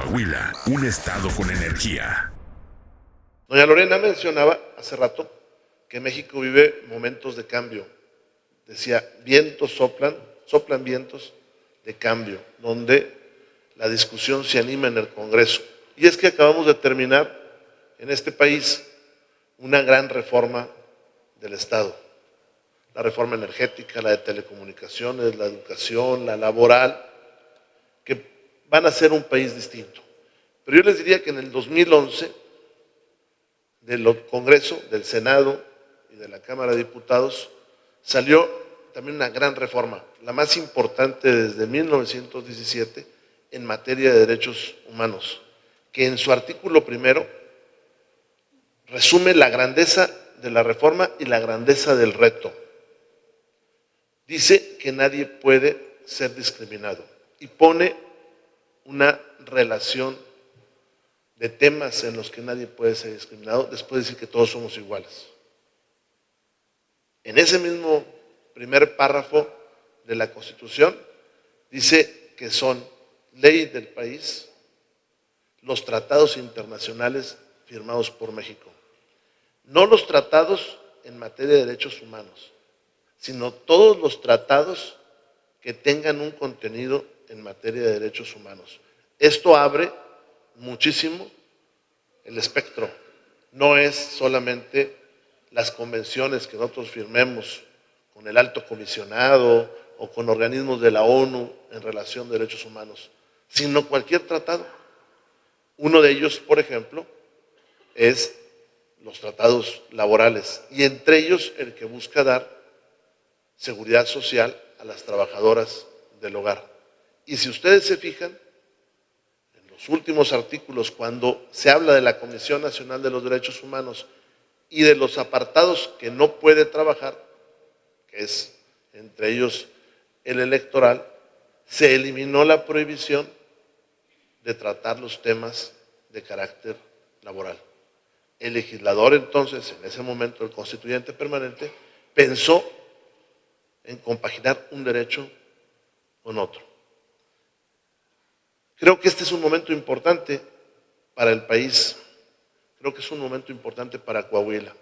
Coahuila, un estado con energía. Doña Lorena mencionaba hace rato que México vive momentos de cambio. Decía, vientos soplan vientos de cambio, donde la discusión se anima en el Congreso. Y es que acabamos de terminar en este país una gran reforma del Estado. La reforma energética, la de telecomunicaciones, la educación, la laboral, que van a ser un país distinto. Pero yo les diría que en el 2011, del Congreso, del Senado y de la Cámara de Diputados, salió también una gran reforma, la más importante desde 1917 en materia de derechos humanos, que en su artículo primero resume la grandeza de la reforma y la grandeza del reto. Dice que nadie puede ser discriminado y pone una relación de temas en los que nadie puede ser discriminado, después de decir que todos somos iguales. En ese mismo primer párrafo de la Constitución dice que son ley del país los tratados internacionales firmados por México. No los tratados en materia de derechos humanos, sino todos los tratados que tengan un contenido en materia de derechos humanos. Esto abre muchísimo el espectro. No es solamente las convenciones que nosotros firmemos con el alto comisionado o con organismos de la ONU en relación a derechos humanos, sino cualquier tratado. Uno de ellos, por ejemplo, es los tratados laborales, y entre ellos el que busca dar seguridad social a las trabajadoras del hogar. Y si ustedes se fijan, en los últimos artículos, cuando se habla de la Comisión Nacional de los Derechos Humanos y de los apartados que no puede trabajar, que es entre ellos el electoral, se eliminó la prohibición de tratar los temas de carácter laboral. El legislador entonces, en ese momento el constituyente permanente, pensó en compaginar un derecho con otro. Creo que este es un momento importante para el país, creo que es un momento importante para Coahuila.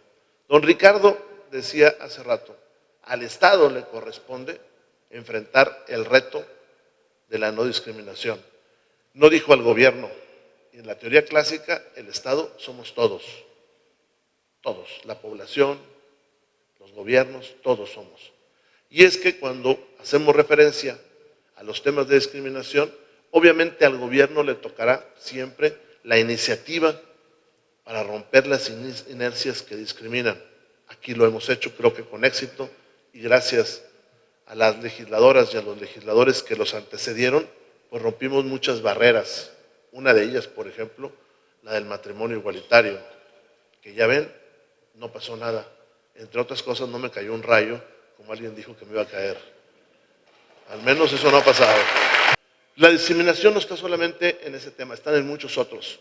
Don Ricardo decía hace rato, al Estado le corresponde enfrentar el reto de la no discriminación. No dijo al gobierno. Y en la teoría clásica, el Estado somos todos, la población, los gobiernos, todos somos. Y es que cuando hacemos referencia a los temas de discriminación, obviamente al gobierno le tocará siempre la iniciativa para romper las inercias que discriminan. Aquí lo hemos hecho, creo que con éxito, y gracias a las legisladoras y a los legisladores que los antecedieron, pues rompimos muchas barreras. Una de ellas, por ejemplo, la del matrimonio igualitario, que ya ven, no pasó nada. Entre otras cosas, no me cayó un rayo, como alguien dijo que me iba a caer. Al menos eso no ha pasado. La discriminación no está solamente en ese tema, están en muchos otros.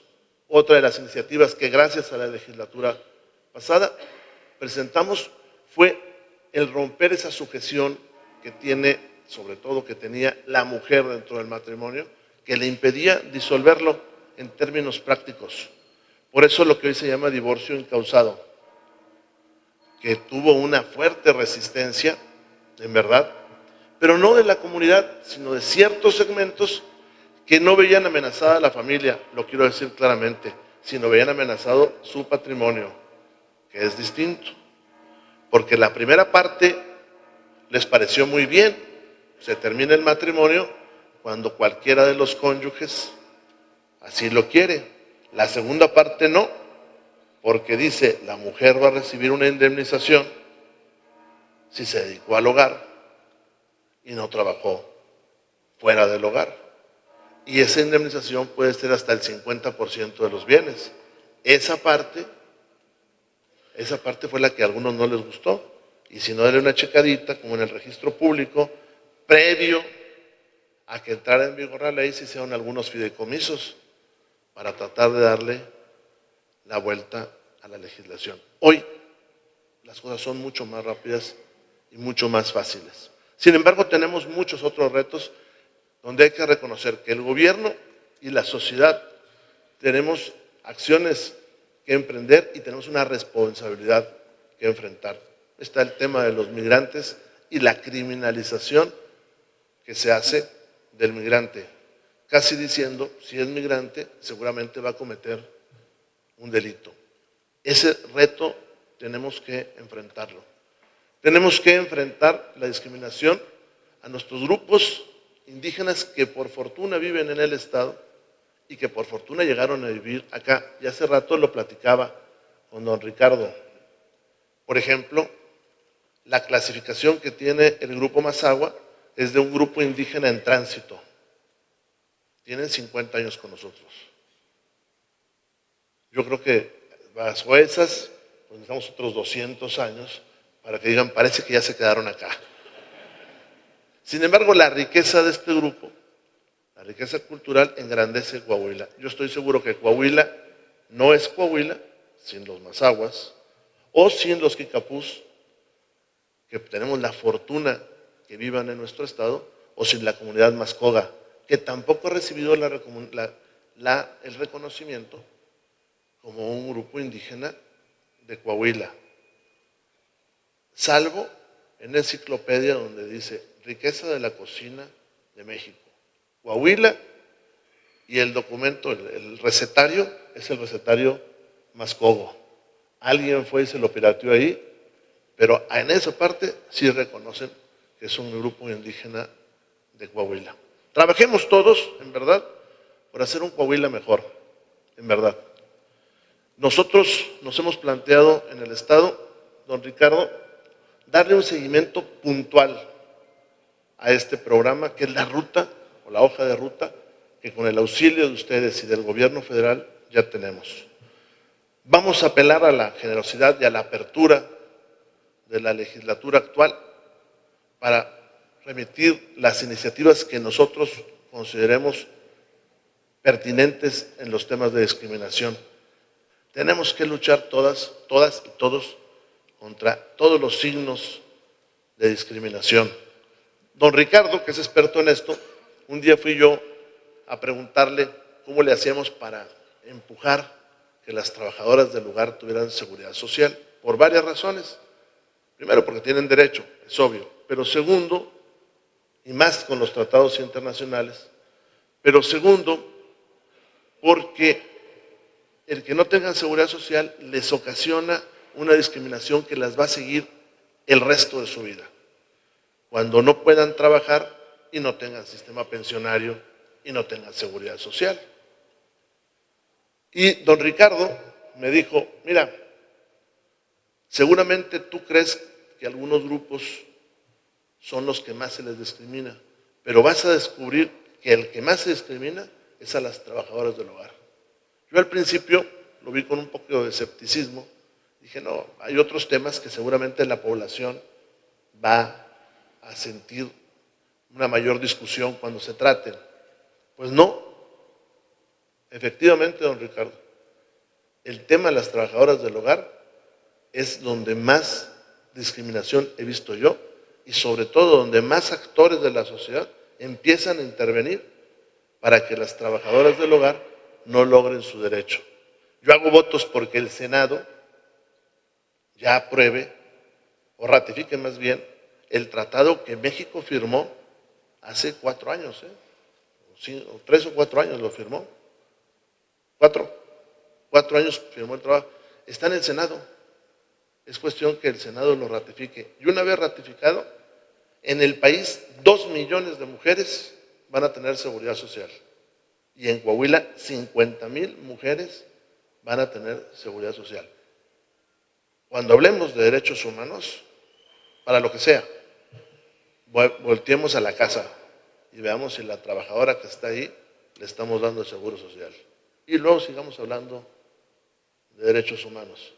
Otra de las iniciativas que gracias a la legislatura pasada presentamos fue el romper esa sujeción que tiene, sobre todo que tenía la mujer dentro del matrimonio, que le impedía disolverlo en términos prácticos. Por eso lo que hoy se llama divorcio incausado, que tuvo una fuerte resistencia, en verdad, pero no de la comunidad, sino de ciertos segmentos que no veían amenazada a la familia, lo quiero decir claramente, sino veían amenazado su patrimonio, que es distinto. Porque la primera parte les pareció muy bien, se termina el matrimonio cuando cualquiera de los cónyuges así lo quiere. La segunda parte no, porque dice la mujer va a recibir una indemnización si se dedicó al hogar y no trabajó fuera del hogar. Y esa indemnización puede ser hasta el 50% de los bienes. Esa parte fue la que a algunos no les gustó. Y si no, darle una checadita, como en el registro público, previo a que entrara en vigor la ley, se hicieron algunos fideicomisos para tratar de darle la vuelta a la legislación. Hoy las cosas son mucho más rápidas y mucho más fáciles. Sin embargo, tenemos muchos otros retos donde hay que reconocer que el gobierno y la sociedad tenemos acciones que emprender y tenemos una responsabilidad que enfrentar. Está el tema de los migrantes y la criminalización que se hace del migrante, casi diciendo, si es migrante, seguramente va a cometer un delito. Ese reto tenemos que enfrentarlo. Tenemos que enfrentar la discriminación a nuestros grupos indígenas que por fortuna viven en el Estado y que por fortuna llegaron a vivir acá. Y hace rato lo platicaba con don Ricardo. Por ejemplo, la clasificación que tiene el Grupo Mazahua es de un grupo indígena en tránsito. Tienen 50 años con nosotros. Yo creo que bajo esas, pues necesitamos otros 200 años para que digan, parece que ya se quedaron acá. Sin embargo, la riqueza de este grupo, la riqueza cultural, engrandece Coahuila. Yo estoy seguro que Coahuila no es Coahuila sin los mazahuas o sin los kikapús, que tenemos la fortuna que vivan en nuestro estado, o sin la comunidad Mascoga, que tampoco ha recibido el reconocimiento como un grupo indígena de Coahuila, salvo en la enciclopedia donde dice riqueza de la cocina de México, Coahuila, y el documento, el recetario, es el recetario Mascogo. Alguien fue y se lo pirateó ahí, pero en esa parte sí reconocen que es un grupo indígena de Coahuila. Trabajemos todos, en verdad, por hacer un Coahuila mejor, en verdad. Nosotros nos hemos planteado en el Estado, don Ricardo, darle un seguimiento puntual a este programa, que es la ruta o la hoja de ruta que con el auxilio de ustedes y del gobierno federal ya tenemos. Vamos a apelar a la generosidad y a la apertura de la legislatura actual para remitir las iniciativas que nosotros consideremos pertinentes en los temas de discriminación. Tenemos que luchar todas y todos contra todos los signos de discriminación. Don Ricardo, que es experto en esto, un día fui yo a preguntarle cómo le hacíamos para empujar que las trabajadoras del lugar tuvieran seguridad social, por varias razones. Primero, porque tienen derecho, es obvio, pero segundo, y más con los tratados internacionales, pero segundo, porque el que no tengan seguridad social les ocasiona una discriminación que las va a seguir el resto de su vida, cuando no puedan trabajar y no tengan sistema pensionario y no tengan seguridad social. Y don Ricardo me dijo, mira, seguramente tú crees que algunos grupos son los que más se les discrimina, pero vas a descubrir que el que más se discrimina es a las trabajadoras del hogar. Yo al principio lo vi con un poco de escepticismo. Dije, no, hay otros temas que seguramente la población va a sentir una mayor discusión cuando se traten. Pues no. Efectivamente, don Ricardo, el tema de las trabajadoras del hogar es donde más discriminación he visto yo y sobre todo donde más actores de la sociedad empiezan a intervenir para que las trabajadoras del hogar no logren su derecho. Yo hago votos porque el Senado ya apruebe o ratifique más bien el tratado que México firmó hace 4 años, 3 o 4 años lo firmó. 4 años firmó el trabajo. Está en el Senado. Es cuestión que el Senado lo ratifique. Y una vez ratificado, en el país 2 millones de mujeres van a tener seguridad social. Y en Coahuila 50,000 mujeres van a tener seguridad social. Cuando hablemos de derechos humanos, para lo que sea, volteemos a la casa y veamos si la trabajadora que está ahí le estamos dando el seguro social. Y luego sigamos hablando de derechos humanos,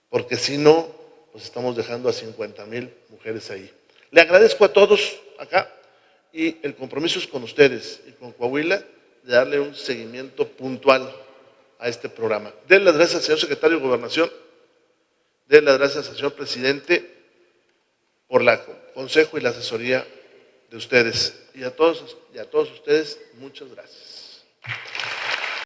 porque si no, pues estamos dejando a 50,000 mujeres ahí. Le agradezco a todos acá y el compromiso es con ustedes y con Coahuila de darle un seguimiento puntual a este programa. Denle las gracias al señor secretario de Gobernación, denle las gracias al señor presidente por el consejo y la asesoría de ustedes. Y a todos ustedes, muchas gracias.